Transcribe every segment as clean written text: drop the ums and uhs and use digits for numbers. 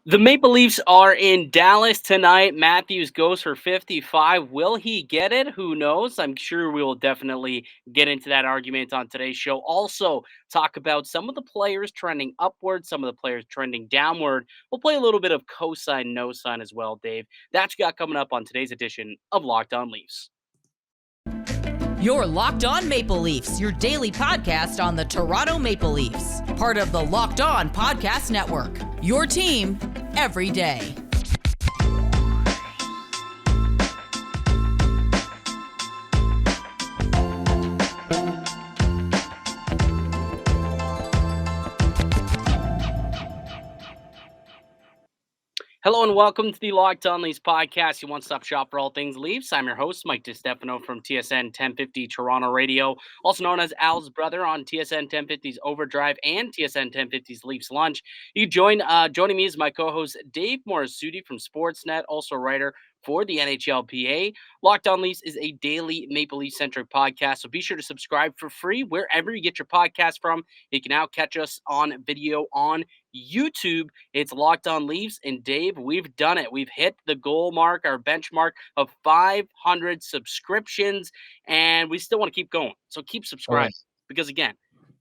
The Maple Leafs are in Dallas tonight. Matthews goes for 55. Will he get it? Who knows? I'm sure we will definitely get into that argument on today's show. Also, talk about some of the players trending upward, some of the players trending downward. We'll play a little bit of cosine, no sign as well, Dave. That's got coming up on today's edition of Locked On Leafs. You're Locked On Maple Leafs, your daily podcast on the Toronto Maple Leafs. Part of the Locked On Podcast Network. Your team every day. Hello and welcome to the Locked On Leafs podcast, your one-stop shop for all things Leafs. I'm your host, Mike DiStefano from TSN 1050 Toronto Radio, also known as Al's brother on TSN 1050's Overdrive and TSN 1050's Leafs Lunch. Joining me is my co-host Dave Morisuti from Sportsnet, also a writer for the NHLPA. Locked On Leafs is a daily Maple Leaf-centric podcast, so be sure to subscribe for free wherever you get your podcast from. You can now catch us on video on YouTube. It's Locked On Leafs, and Dave, we've done it. We've hit the goal mark, our benchmark of 500 subscriptions, and we still want to keep going. So keep subscribing because, again,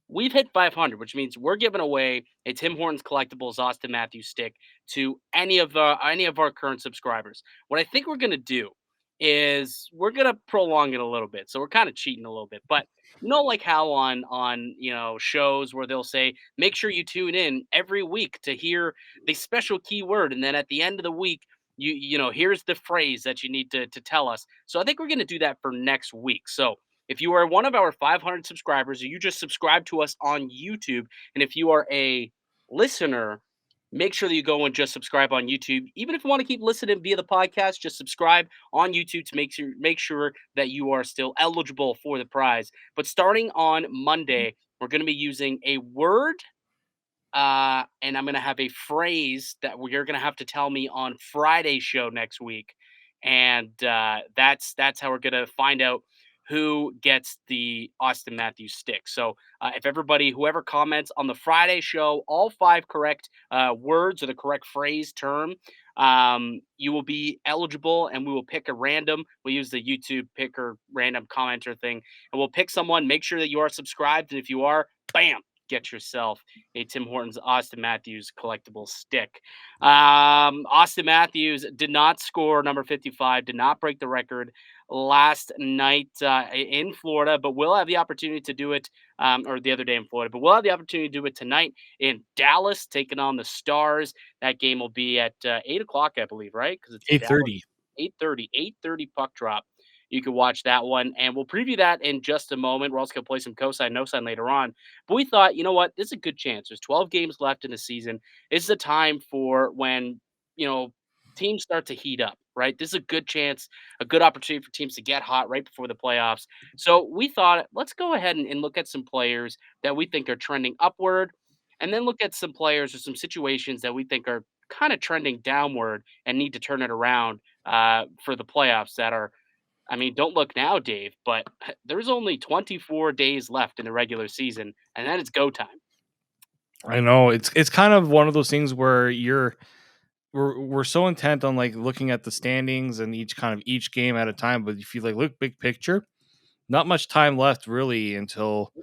we've hit 500, which means we're giving away a Tim Hortons Collectibles Auston Matthews stick to any of our current subscribers. What I think we're gonna do is we're gonna prolong it a little bit. So we're kind of cheating a little bit, but like how on shows where they'll say make sure you tune in every week to hear the special keyword, and then at the end of the week here's the phrase that you need to tell us. So I think we're gonna do that for next week. So if you are one of our 500 subscribers, or you just subscribe to us on YouTube, and if you are a listener, make sure that you go and just subscribe on YouTube. Even if you want to keep listening via the podcast, just subscribe on YouTube to make sure that you are still eligible for the prize. But starting on Monday, we're going to be using a word, and I'm going to have a phrase that you're going to have to tell me on Friday's show next week, and that's how we're going to find out who gets the Auston Matthews stick. So whoever comments on the Friday show, all 5 correct words or the correct phrase term, you will be eligible, and we will pick a random. We'll use the YouTube picker random commenter thing, and we'll pick someone. Make sure that you are subscribed, and if you are, bam, get yourself a Tim Hortons Auston Matthews collectible stick. Auston Matthews did not score number 55, did not break the record last night in Florida, but we'll have the opportunity to do it, or the other day in Florida, but we'll have the opportunity to do it tonight in Dallas, taking on the Stars. That game will be at 8 o'clock, I believe, right? Because it's 8:30. 8:30 puck drop. You can watch that one, and we'll preview that in just a moment. We're also going to play some cosine, no sign later on. But we thought, you know what? This is a good chance. There's 12 games left in the season. This is a time for when, teams start to heat up, right? This is a good chance, a good opportunity for teams to get hot right before the playoffs. So we thought, let's go ahead and look at some players that we think are trending upward, and then look at some players or some situations that we think are kind of trending downward and need to turn it around for the playoffs that are, don't look now, Dave, but there's only 24 days left in the regular season, and then it's go time. I know it's kind of one of those things where we're so intent on like looking at the standings and each game at a time, but if you look big picture, not much time left really until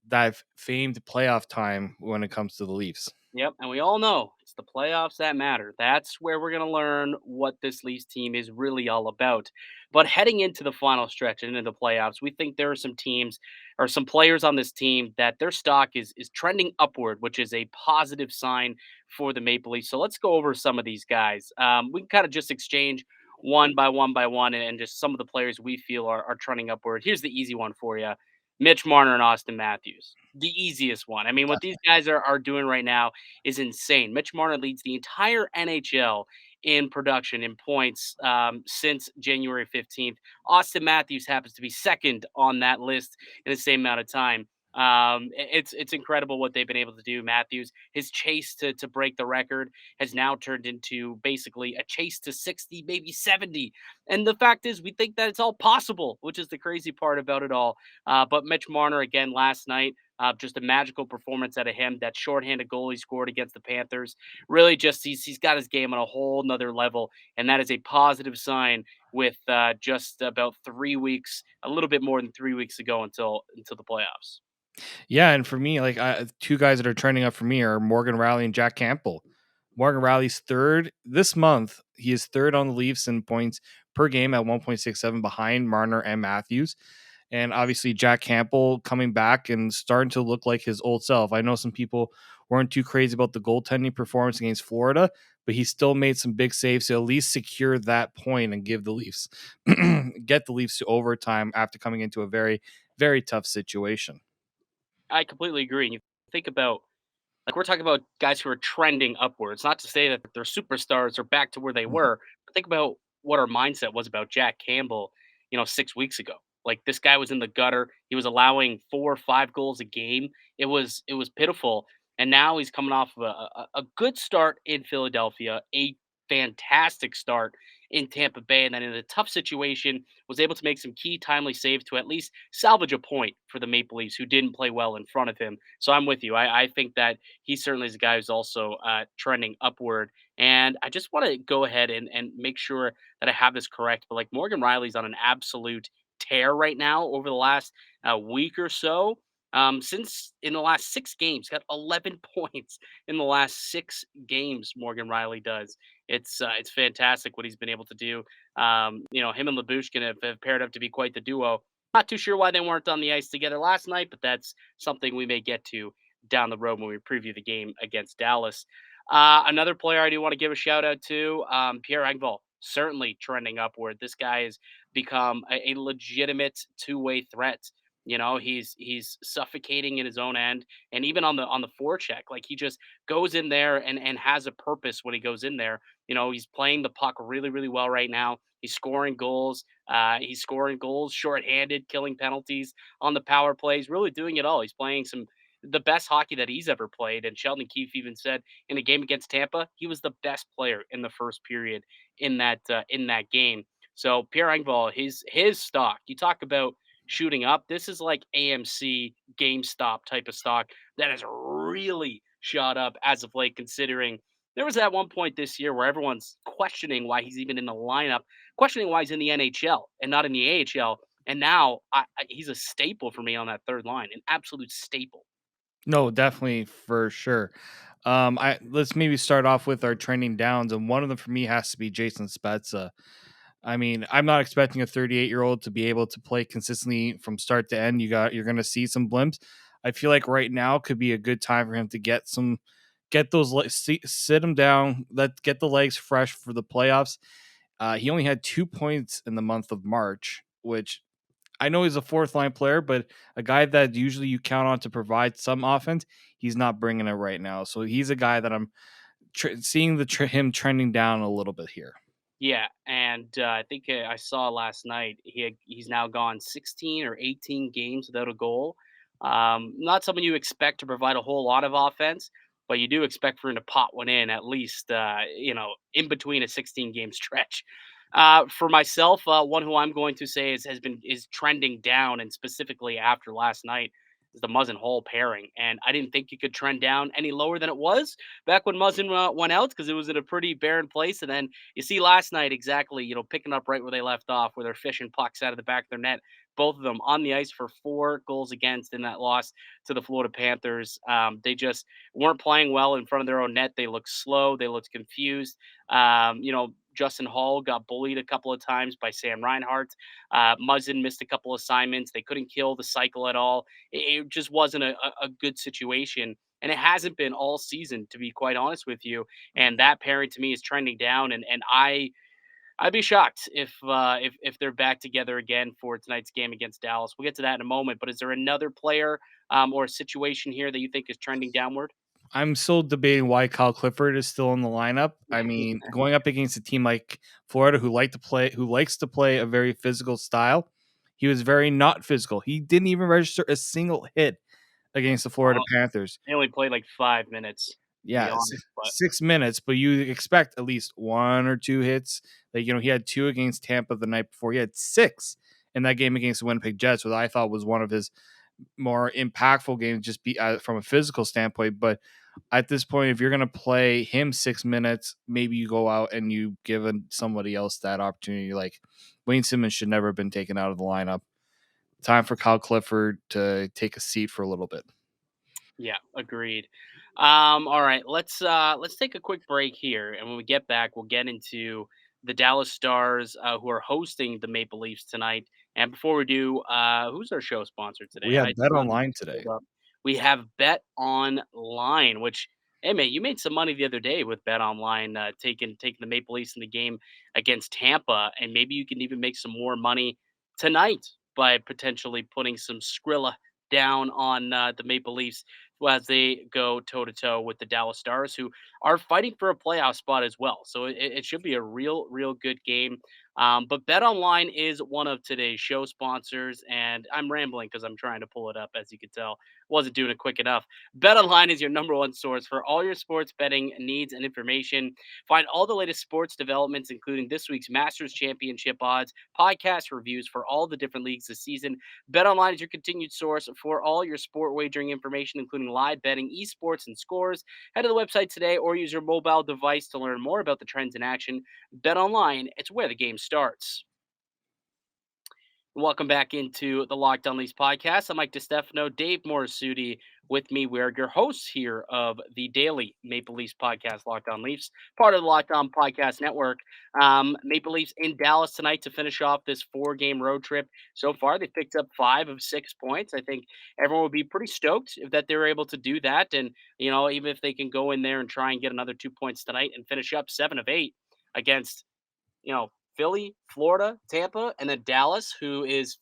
that famed playoff time when it comes to the Leafs. Yep, and we all know it's the playoffs that matter. That's where we're going to learn what this Leafs team is really all about. But heading into the final stretch and into the playoffs, we think there are some teams or some players on this team that their stock is trending upward, which is a positive sign for the Maple Leafs. So let's go over some of these guys. We can kind of just exchange one by one and just some of the players we feel are trending upward. Here's the easy one for you. Mitch Marner and Auston Matthews. The easiest one. What these guys are doing right now is insane. Mitch Marner leads the entire NHL in production, in points, since January 15th. Auston Matthews happens to be second on that list in the same amount of time. It's incredible what they've been able to do. Matthews, his chase to break the record has now turned into basically a chase to 60, maybe 70. And the fact is, we think that it's all possible, which is the crazy part about it all. But Mitch Marner again last night. Just a magical performance out of him. That shorthanded goal he scored against the Panthers, really just he's got his game on a whole nother level, and that is a positive sign with just about 3 weeks, a little bit more than 3 weeks ago until the playoffs. Yeah, and for me, like two guys that are trending up for me are Morgan Riley and Jack Campbell. Morgan Riley's third this month. He is third on the Leafs in points per game at 1.67 behind Marner and Matthews. And obviously Jack Campbell coming back and starting to look like his old self. I know some people weren't too crazy about the goaltending performance against Florida, but he still made some big saves to at least secure that point and give the Leafs get the Leafs to overtime after coming into a very, very tough situation. I completely agree. And you think about like we're talking about guys who are trending upwards. Not to say that they're superstars or back to where they were, but think about what our mindset was about Jack Campbell, 6 weeks ago. Like this guy was in the gutter. He was allowing 4 or 5 goals a game. It was pitiful. And now he's coming off of a good start in Philadelphia, a fantastic start in Tampa Bay, and then in a tough situation was able to make some key timely saves to at least salvage a point for the Maple Leafs, who didn't play well in front of him. So I'm with you. I think that he certainly is a guy who's also trending upward. And I just want to go ahead and make sure that I have this correct. But like Morgan Riley's on an absolute tear right now over the last week or so. Since in the last 6 games, got 11 points in the last 6 games. Morgan Riley does. It's fantastic what he's been able to do. Him and Labushkin have paired up to be quite the duo. Not too sure why they weren't on the ice together last night, but that's something we may get to down the road when we preview the game against Dallas. Another player I do want to give a shout out to, Pierre Egball, certainly trending upward. This guy has become a legitimate two-way threat. He's suffocating in his own end, and even on the forecheck, like he just goes in there and has a purpose when he goes in there. He's playing the puck really, really well right now. He's scoring goals. He's scoring goals shorthanded, killing penalties on the power plays, really doing it all. He's playing the best hockey that he's ever played. And Sheldon Keefe even said in a game against Tampa, he was the best player in the first period in that game. So Pierre Engvall, his stock. You talk about shooting up. This is like AMC, GameStop type of stock that has really shot up as of late, considering there was at one point this year where everyone's questioning why he's even in the lineup, questioning why he's in the NHL and not in the AHL. And now he's a staple for me on that third line, an absolute staple. No, definitely for sure. I let's maybe start off with our trending downs, and one of them for me has to be Jason Spezza. I mean, I'm not expecting a 38-year-old to be able to play consistently from start to end. You're going to see some blimps. I feel like right now could be a good time for him to get those sit him down, get the legs fresh for the playoffs. He only had 2 points in the month of March, which I know he's a fourth line player, but a guy that usually you count on to provide some offense, he's not bringing it right now. So he's a guy that I'm seeing him trending down a little bit here. Yeah, and I think I saw last night he's now gone 16 or 18 games without a goal. Not someone you expect to provide a whole lot of offense, but you do expect for him to pot one in at least, in between a 16 game stretch. For myself, one who I'm going to say is trending down, and specifically after last night, is the Muzzin Hall pairing. And I didn't think it could trend down any lower than it was back when Muzzin went out, because it was in a pretty barren place. And then you see last night exactly, picking up right where they left off, where they're fishing pucks out of the back of their net. Both of them on the ice for 4 goals against in that loss to the Florida Panthers. They just weren't playing well in front of their own net. They looked slow. They looked confused. Justin Hall got bullied a couple of times by Sam Reinhart. Muzzin missed a couple assignments. They couldn't kill the cycle at all. It just wasn't a good situation. And it hasn't been all season, to be quite honest with you. And that pairing to me is trending down. And I'd be shocked if they're back together again for tonight's game against Dallas. We'll get to that in a moment. But is there another player or a situation here that you think is trending downward? I'm still debating why Kyle Clifford is still in the lineup. I mean, going up against a team like Florida who likes to play a very physical style, he was very not physical. He didn't even register a single hit against the Florida Panthers. They only played like 5 minutes, to be Yeah, honest, but 6 minutes, but you expect at least 1 or 2 hits. Like, he had 2 against Tampa the night before. He had 6 in that game against the Winnipeg Jets, which I thought was one of his more impactful games, just from a physical standpoint. But at this point, if you're going to play him 6 minutes, maybe you go out and you give somebody else that opportunity. Like, Wayne Simmons should never have been taken out of the lineup. Time for Kyle Clifford to take a seat for a little bit. yeah, agreed. All right, let's take a quick break here, and when we get back, we'll get into the Dallas Stars, who are hosting the Maple Leafs tonight. And before we do, who's our show sponsor today? We I had just Bet wanted to Online pull today. it up. We have Bet Online, which, hey mate, you made some money the other day with Bet Online, taking the Maple Leafs in the game against Tampa, and maybe you can even make some more money tonight by potentially putting some Skrilla down on the Maple Leafs as they go toe to toe with the Dallas Stars, who are fighting for a playoff spot as well. So it should be a real good game. But Bet Online is one of today's show sponsors, and I'm rambling because I'm trying to pull it up. As you can tell, wasn't doing it quick enough. Bet Online is your number one source for all your sports betting needs and information. Find all the latest sports developments, including this week's Masters Championship odds, podcast reviews for all the different leagues this season. BetOnline is your continued source for all your sport wagering information, including live betting, esports, and scores. Head to the website today or use your mobile device to learn more about the trends in action. BetOnline, it's where the game starts. Welcome back into the Locked On Leafs podcast. I'm Mike DiStefano, Dave Morisuti with me. We're your hosts here of the daily Maple Leafs podcast, Locked On Leafs, part of the Locked On Podcast Network. Maple Leafs in Dallas tonight to finish off this 4-game road trip. So far, they picked up 5 of 6 points. I think everyone would be pretty stoked if that they were able to do that. And, even if they can go in there and try and get another 2 points tonight and finish up 7 of 8 against Philly, Florida, Tampa, and then Dallas, who is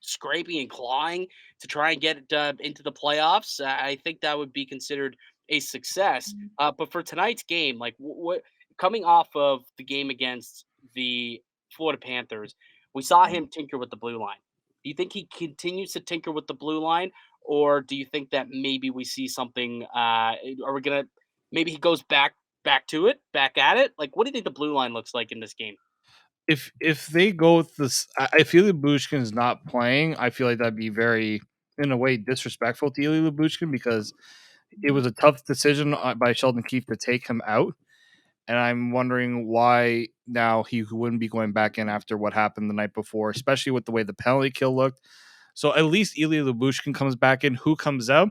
scraping and clawing to try and get into the playoffs. I think that would be considered a success. But for tonight's game, like what coming off of the game against the Florida Panthers, we saw him tinker with the blue line. Do you think he continues to tinker with the blue line, or do you think that maybe we see something? Are we gonna maybe he goes back to it, back at it? Like, what do you think the blue line looks like in this game? If they go with this, I feel Lyubushkin is not playing. I feel like that'd be very, in a way, disrespectful to Ilya Lyubushkin because it was a tough decision by Sheldon Keefe to take him out. And I'm wondering why now he wouldn't be going back in after what happened the night before, especially with the way the penalty kill looked. So at least Ilya Lyubushkin comes back in. Who comes out?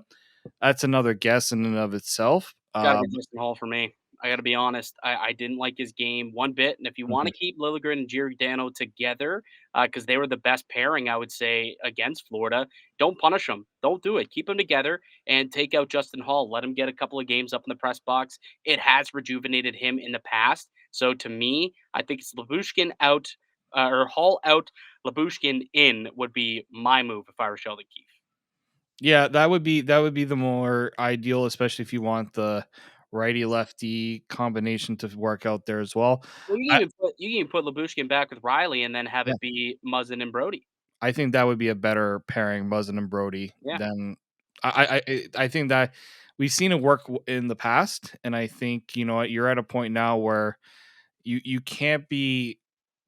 That's another guess in and of itself. Gotta be Justin Hall for me. I gotta be honest. I didn't like his game one bit. And if you want to keep Liljegren and Giordano together, because they were the best pairing, I would say, against Florida, don't punish them. Don't do it. Keep them together and take out Justin Hall. Let him get a couple of games up in the press box. It has rejuvenated him in the past. So to me, I think it's Lyubushkin out or Hall out, Lyubushkin in would be my move if I were Sheldon Keefe. Yeah, that would be the more ideal, especially if you want the righty lefty combination to work out there as well. Well, I you can even put Lyubushkin back with Riley and then have yeah, it be Muzzin and Brody. I think that would be a better pairing, Muzzin and Brody. Yeah. Than I think that we've seen it work in the past, and I think you're at a point now where you can't be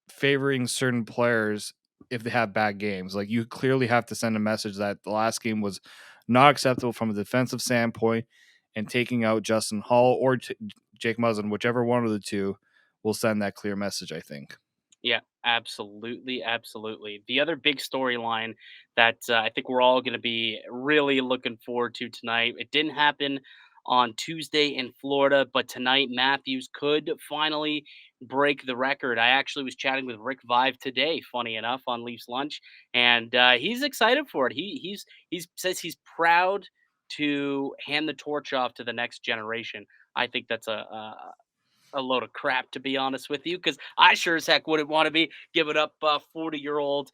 favoring certain players if they have bad games. Like you clearly have to send a message that the last game was not acceptable from a defensive standpoint, and taking out Justin Hall or Jake Muzzin, whichever one of the two, will send that clear message, I think. Yeah, absolutely, absolutely. The other big storyline that I think we're all going to be really looking forward to tonight. It didn't happen on Tuesday in Florida, but tonight Matthews could finally break the record. I actually was chatting with Rick Vive today, funny enough, on Leafs Lunch, and he's excited for it. He says he's proud to hand the torch off to the next generation. I think that's a load of crap, to be honest with you, because I sure as heck wouldn't want to be giving up 40-year-old,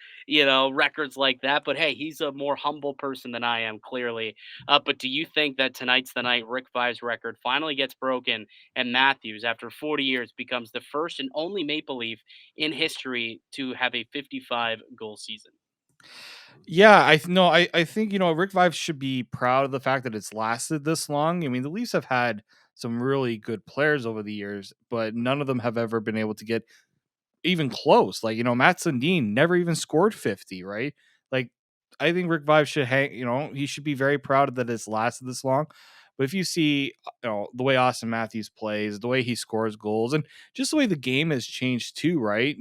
records like that. But hey, he's a more humble person than I am, clearly. But do you think that tonight's the night Rick Vive's record finally gets broken and Matthews, after 40 years, becomes the first and only Maple Leaf in history to have a 55 goal season? Yeah, I think Rick Vibes should be proud of the fact that it's lasted this long. I mean, the Leafs have had some really good players over the years, but none of them have ever been able to get even close. Like, Matt Sundin never even scored 50, right? Like, I think Rick Vibes should he should be very proud that it's lasted this long. But if you see, the way Auston Matthews plays, the way he scores goals, and just the way the game has changed too, right?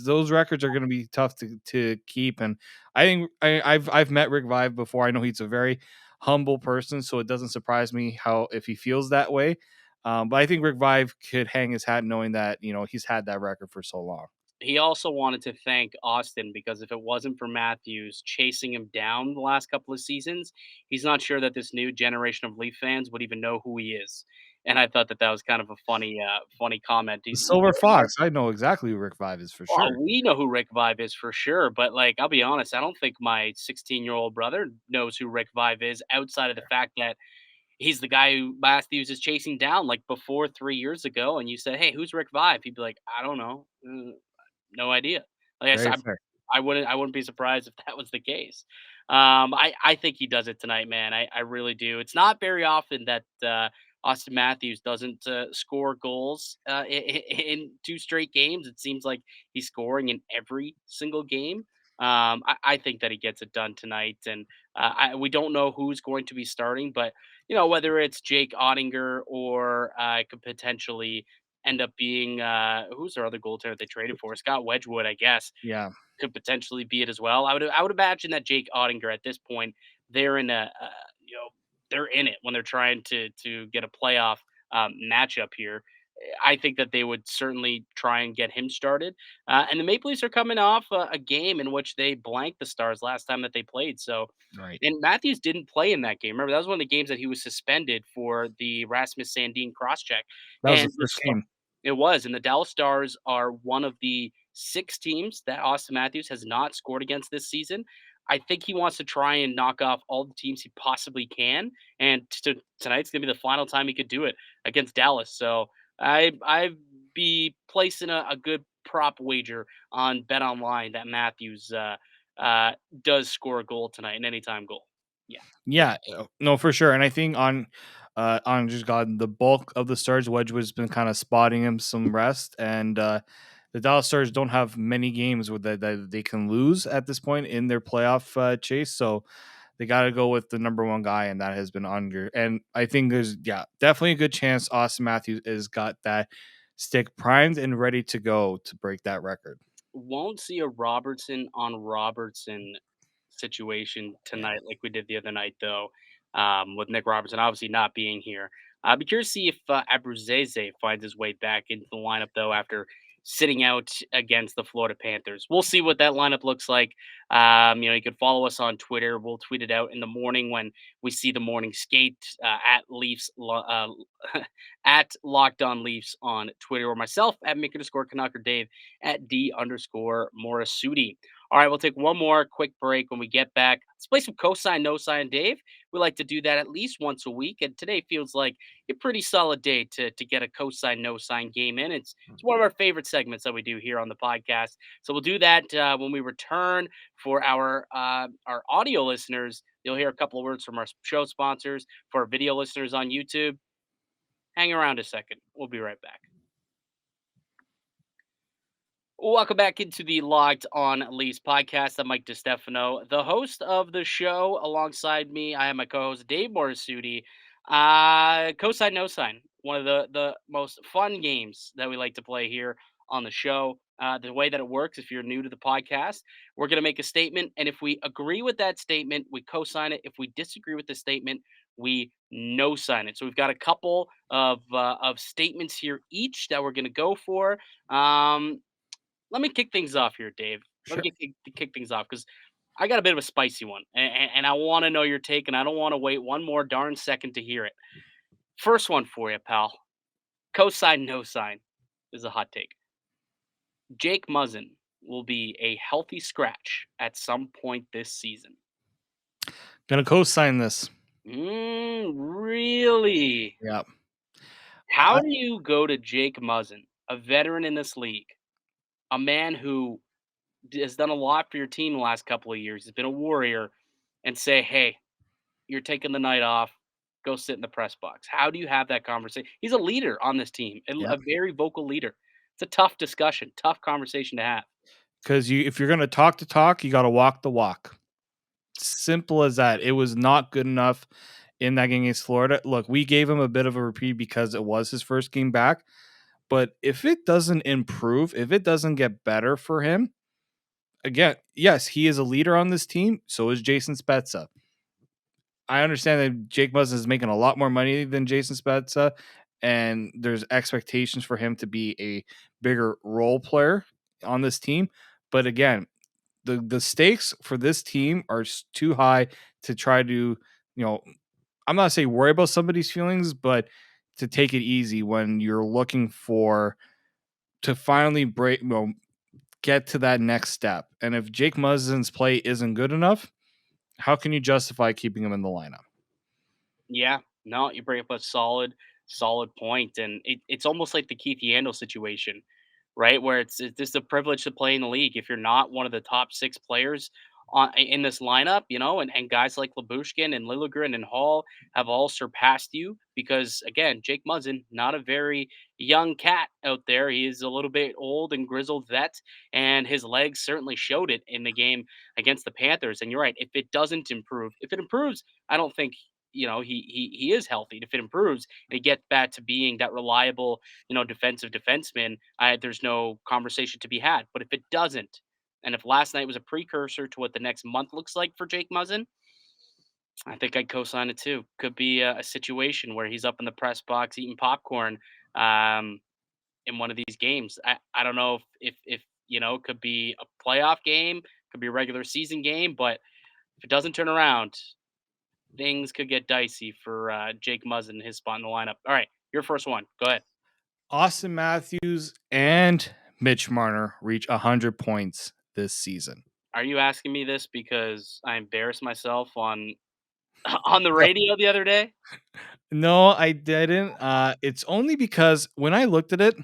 Those records are going to be tough to keep. And I think I've met Rick Vibe before. I know he's a very humble person, so it doesn't surprise me how if he feels that way. But I think Rick Vibe could hang his hat knowing that he's had that record for so long. He also wanted to thank Austin because if it wasn't for Matthews chasing him down the last couple of seasons, he's not sure that this new generation of Leaf fans would even know who he is. And I thought that that was kind of a funny comment. The He's Silver very much. Fox, I know exactly who Rick Vibe is for Oh, sure. we know who Rick Vibe is for sure, but like I'll be honest, I don't think my 16-year-old brother knows who Rick Vibe is outside of the fact that he's the guy who Matthews is chasing down like before 3 years ago. And you said, "Hey, who's Rick Vibe?" He'd be like, "I don't know. No idea." Like I Very said, fair. I wouldn't be surprised if that was the case. I think he does it tonight, man. I really do. It's not very often that Austin Matthews doesn't score goals in two straight games. It seems like he's scoring in every single game. I think that he gets it done tonight, and we don't know who's going to be starting, but whether it's Jake Ottinger or it could potentially end up being who's their other goaltender they traded for? Scott Wedgwood, I guess, Yeah. could potentially be it as well. I would imagine that Jake Ottinger at this point they're in you know they're in it when they're trying to get a playoff matchup here. I think that they would certainly try and get him started. And the Maple Leafs are coming off a game in which they blanked the Stars last time that they played. So, Right. and Matthews didn't play in that game. Remember, that was one of the games that he was suspended for the Rasmus Sandin crosscheck. That was the And first game. it was, and the Dallas Stars are one of the 6 teams that Auston Matthews has not scored against this season. I think he wants to try and knock off all the teams he possibly can, and tonight's gonna be the final time he could do it against Dallas. So I'd be placing a good prop wager on BetOnline that Matthews uh, does score a goal tonight, an anytime goal. Yeah. Yeah, no, for sure. And I think on just God, the bulk of the Stars, Wedgwood's been kind of spotting him some rest, and the Dallas Stars don't have many games with that they can lose at this point in their playoff chase. So they got to go with the number one guy, and that has been Unger. And I think there's definitely a good chance Austin Matthews has got that stick primed and ready to go to break that record. Won't see a Robertson on Robertson situation tonight like we did the other night, though, with Nick Robertson obviously not being here. I'd be curious to see if Abruzzese finds his way back into the lineup, though, after sitting out against the Florida Panthers. We'll see what that lineup looks like. You can follow us on Twitter. We'll tweet it out in the morning when we see the morning skate at at Locked On Leafs on Twitter, or myself at Mick_Canuck or Dave at D_Morisuti. All right, we'll take one more quick break. When we get back, let's play some cosign, no sign, Dave. We like to do that at least once a week, and today feels like a pretty solid day to get a cosign, no sign game in. It's one of our favorite segments that we do here on the podcast. So we'll do that when we return. For our audio listeners, you'll hear a couple of words from our show sponsors. For our video listeners on YouTube, hang around a second. We'll be right back. Welcome back into the Locked On Leafs podcast. I'm Mike DiStefano, the host of the show. Alongside me, I have my co-host Dave Morisuti. Cosign, no sign. One of the most fun games that we like to play here on the show. The way that it works, if you're new to the podcast, we're going to make a statement, and if we agree with that statement, we co-sign it. If we disagree with the statement, we no sign it. So we've got a couple of statements here each that we're going to go for. Let me kick things off here, Dave. Let Sure. me kick things off because I got a bit of a spicy one, and I want to know your take, and I don't want to wait one more darn second to hear it. First one for you, pal. Cosign, no sign is a hot take. Jake Muzzin will be a healthy scratch at some point this season. Gonna co-sign this. Really? Yeah. How do you go to Jake Muzzin, a veteran in this league, a man who has done a lot for your team the last couple of years, has been a warrior, and say, "Hey, you're taking the night off. Go sit in the press box." How do you have that conversation? He's a leader on this team, a Yep. very vocal leader. It's a tough discussion, tough conversation to have. Because if you're gonna talk the talk, you got to walk the walk. Simple as that. It was not good enough in that game against Florida. Look, we gave him a bit of a reprieve because it was his first game back. But if it doesn't improve, if it doesn't get better for him, again, yes, he is a leader on this team. So is Jason Spezza. I understand that Jake Muzzin is making a lot more money than Jason Spezza, and there's expectations for him to be a bigger role player on this team. But again, the stakes for this team are too high to try to, I'm not saying worry about somebody's feelings, but to take it easy when you're looking for to finally get to that next step. And if Jake Muzzin's play isn't good enough, how can you justify keeping him in the lineup? Yeah, no, you bring up a solid point, and it's almost like the Keith Yandel situation, right? Where it's just a privilege to play in the league. If you're not one of the top 6 players in this lineup, and guys like Labushkin and Liljegren and Hall have all surpassed you because, again, Jake Muzzin, not a very young cat out there. He is a little bit old and grizzled vet, and his legs certainly showed it in the game against the Panthers. And you're right, if it improves, I don't think he is healthy. If it improves and he gets back to being that reliable, defensive defenseman, there's no conversation to be had. But if it doesn't, and if last night was a precursor to what the next month looks like for Jake Muzzin, I think I'd co-sign it too. Could be a situation where he's up in the press box eating popcorn um, in one of these games. I don't know if it could be a playoff game, could be a regular season game, but if it doesn't turn around, things could get dicey for Jake Muzzin and his spot in the lineup. All right, your first one. Go ahead. Auston Matthews and Mitch Marner reach 100 points this season. Are you asking me this because I embarrassed myself on on the radio the other day? No, I didn't. It's only because when I looked at it,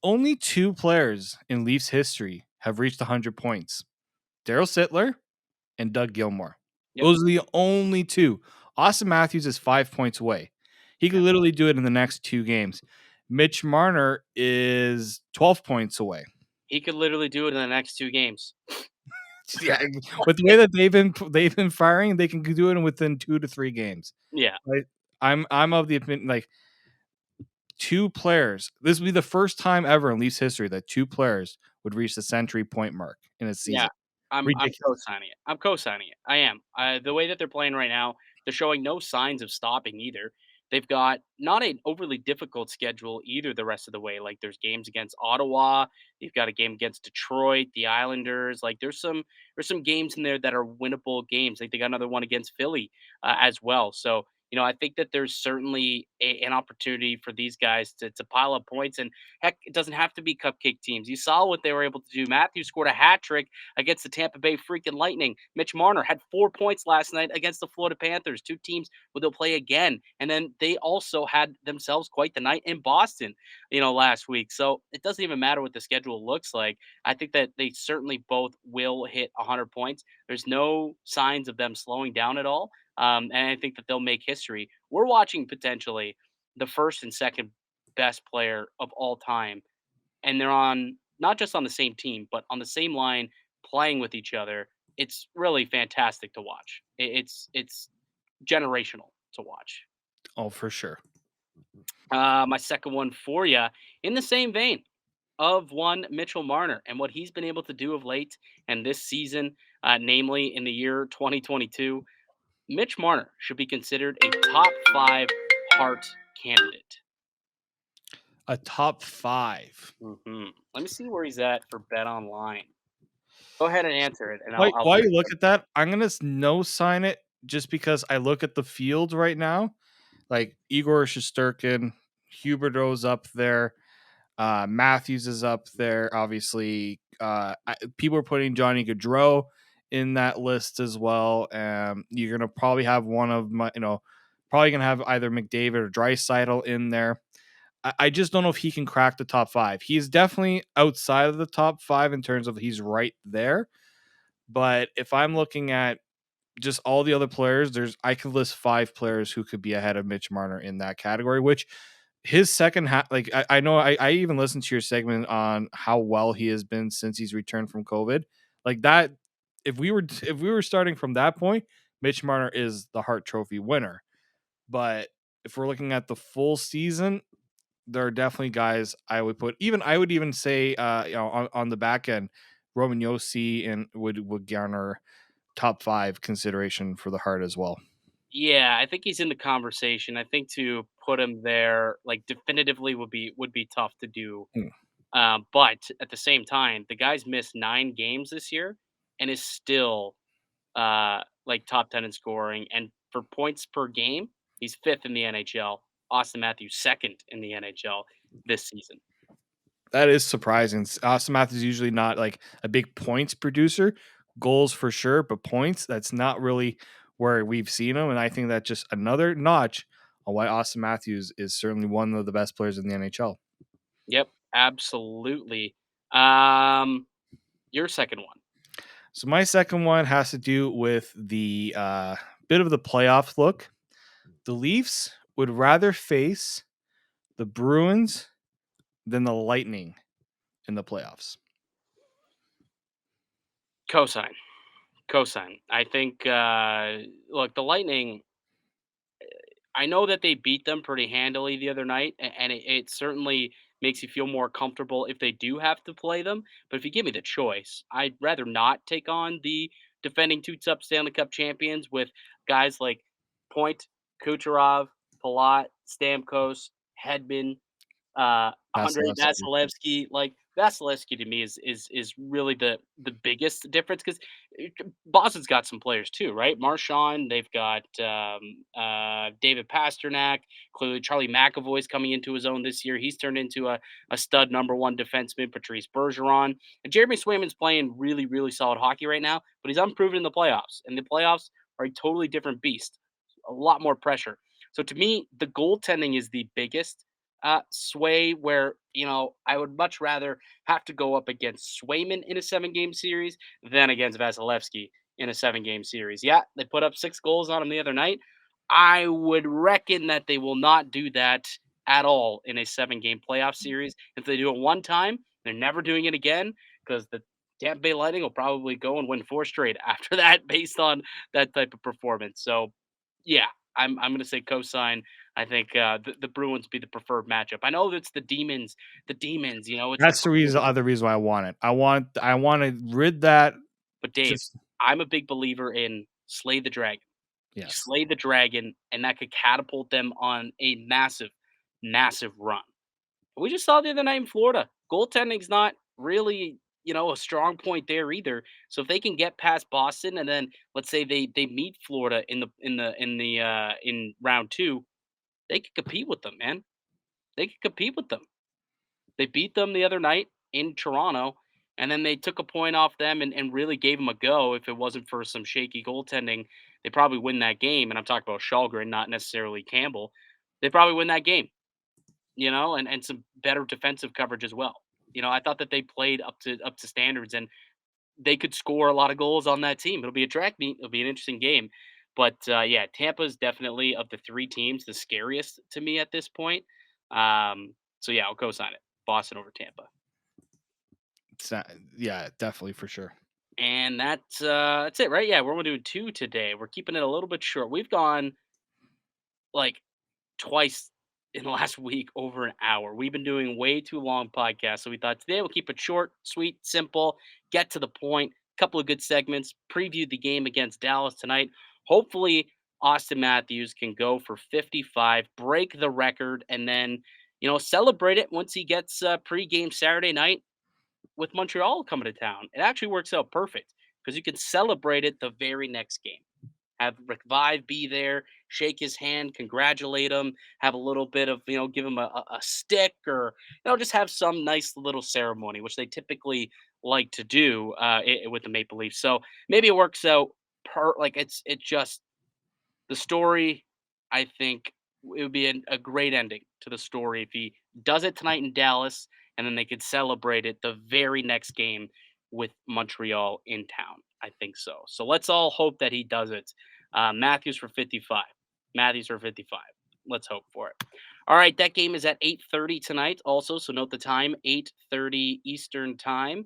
only 2 players in Leafs history have reached 100 points. Daryl Sittler and Doug Gilmour. Yep. Those are the only 2. Auston Matthews is 5 points away. He could literally do it in the next 2 games. Mitch Marner is 12 points away. He could literally do it in the next 2 games. Yeah, with the way that they've been firing, they can do it within 2 to 3 games. Yeah. Right? I'm of the opinion, like, 2 players. This would be the first time ever in Leafs history that 2 players would reach the century point mark in a season. Yeah. I'm Ridiculous. co-signing it. I'm co-signing it. I am. The way that they're playing right now, they're showing no signs of stopping either. They've got not an overly difficult schedule either the rest of the way. Like there's games against Ottawa, you've got a game against Detroit, the Islanders. Like there's some games in there that are winnable games. Like they got another one against Philly as well. So I think that there's certainly an opportunity for these guys to pile up points. And heck, it doesn't have to be cupcake teams. You saw what they were able to do. Matthews scored a hat trick against the Tampa Bay freaking Lightning. Mitch Marner had 4 points last night against the Florida Panthers, 2 teams where they'll play again. And then they also had themselves quite the night in Boston, last week. So it doesn't even matter what the schedule looks like. I think that they certainly both will hit 100 points. There's no signs of them slowing down at all. And I think that they'll make history. We're watching potentially the first and second best player of all time, and they're on not just on the same team, but on the same line, playing with each other. It's really fantastic to watch. It's generational to watch. Oh, for sure. My second one for you, in the same vein of one Mitchell Marner and what he's been able to do of late and this season, namely in the year 2022. Mitch Marner should be considered a top 5 Hart candidate. A top 5. Let me see where he's at for BetOnline. Go ahead and answer it, and While you look at that, I'm gonna no sign it just because I look at the field right now. Like Igor Shesterkin, Huberdeau's up there, Matthews is up there. Obviously, people are putting Johnny Gaudreau in that list as well. You're gonna probably have one of my, probably gonna have either McDavid or Draisaitl in there. I just don't know if he can crack the top 5. He's definitely outside of the top 5 in terms of he's right there. But if I'm looking at just all the other players, I could list 5 players who could be ahead of Mitch Marner in that category, which his second half, like I know I even listened to your segment on how well he has been since he's returned from COVID. Like that, if we were starting from that point, Mitch Marner is the Hart Trophy winner. But if we're looking at the full season, there are definitely guys I would even say on the back end, Roman Yossi and would garner top 5 consideration for the Hart as well. Yeah, I think he's in the conversation. I think to put him there, like definitively, would be tough to do. Hmm. But at the same time, the guy's missed 9 games this year and is still like top 10 in scoring. And for points per game, he's fifth in the NHL. Austin Matthews second in the NHL this season. That is surprising. Auston Matthews is usually not like a big points producer, goals for sure, but points, that's not really where we've seen him. And I think that's just another notch on why Auston Matthews is certainly one of the best players in the NHL. Yep, absolutely. Um, your second one. So my second one has to do with the bit of the playoff look. The Leafs would rather face the Bruins than the Lightning in the playoffs. Cosign. Cosign. I think look, the Lightning, I know that they beat them pretty handily the other night, and it certainly makes you feel more comfortable if they do have to play them. But if you give me the choice, I'd rather not take on the defending two-up Stanley Cup champions with guys like Point, Kucherov, Palat, Stamkos, Hedman, Andrei Vasilevsky. Vasilevsky, like Vasilevsky to me is really the biggest difference because Boston's got some players too, right? Marchand, they've got David Pasternak. Clearly, Charlie McAvoy's coming into his own this year. He's turned into a stud number one defenseman, Patrice Bergeron, and Jeremy Swayman's playing really really solid hockey right now, but he's unproven in the playoffs, and the playoffs are a totally different beast. A lot more pressure. So to me, the goaltending is the biggest sway where, I would much rather have to go up against Swayman in a 7-game series than against Vasilevsky in a 7-game series. Yeah, they put up 6 goals on him the other night. I would reckon that they will not do that at all in a 7-game playoff series. If they do it one time, they're never doing it again because the Tampa Bay Lightning will probably go and win 4 straight after that based on that type of performance. So, yeah, I'm going to say cosign. I think the Bruins be the preferred matchup. I know that's the Demons. The Demons, it's the That's the reason, other reason why I want it. I want to rid that. but Dave, Just I'm a big believer in slay the dragon. You yes, slay the dragon, and that could catapult them on a massive, massive run. We just saw the other night in Florida. Goaltending's not really, a strong point there either. So if they can get past Boston, and then let's say they meet Florida in round two, they could compete with them, man. They could compete with them. They beat them the other night in Toronto, and then they took a point off them and really gave them a go. If it wasn't for some shaky goaltending, they probably win that game. And I'm talking about Shalgren, not necessarily Campbell. They probably win that game, and some better defensive coverage as well. I thought that they played up to standards, and they could score a lot of goals on that team. It'll be a track meet. It'll be an interesting game. But yeah, Tampa's definitely of the 3 teams the scariest to me at this point. So yeah, I'll co-sign it. Boston over Tampa. yeah, definitely for sure. And that's it, right? Yeah, we're only doing 2 today. We're keeping it a little bit short. We've gone like twice in the last week over an hour. We've been doing way too long podcasts, so we thought today we'll keep it short, sweet, simple, get to the point. Couple of good segments. Preview the game against Dallas tonight. Hopefully, Auston Matthews can go for 55, break the record, and then celebrate it once he gets pregame Saturday night with Montreal coming to town. It actually works out perfect because you can celebrate it the very next game. Have Rick Vive be there, shake his hand, congratulate him, have a little bit of, give him a stick or, just have some nice little ceremony, which they typically like to do with the Maple Leafs. So maybe it works out like it's just the story, I think, it would be a great ending to the story if he does it tonight in Dallas, and then they could celebrate it the very next game with Montreal in town. I think so. So let's all hope that he does it. Matthews for 55. Matthews for 55. Let's hope for it. All right, that game is at 8:30 tonight. Also, so note the time, 8:30 Eastern time.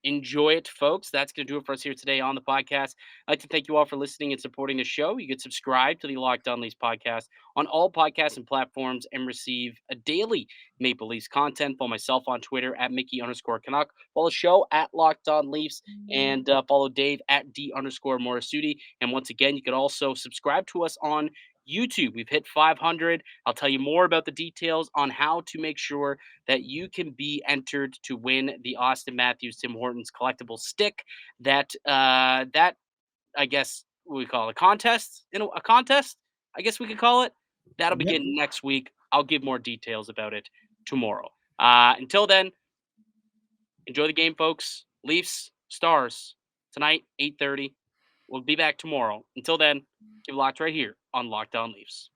Enjoy it, folks. That's going to do it for us here today on the podcast. I'd like to thank you all for listening and supporting the show. You can subscribe to the Locked On Leafs podcast on all podcasts and platforms and receive a daily Maple Leafs content. Follow myself on Twitter at Mickey_Canuck. Follow the show at Locked On Leafs and follow Dave at D_Morisuti. And once again, you can also subscribe to us on YouTube. We've hit 500. I'll tell you more about the details on how to make sure that you can be entered to win the Auston Matthews Tim Hortons collectible stick. That I guess we call it a contest. A contest, I guess we could call it. That'll begin next week. I'll give more details about it tomorrow. Until then, enjoy the game, folks. Leafs, Stars, tonight, 8:30. We'll be back tomorrow. Until then, keep locked right here on Locked On Leafs.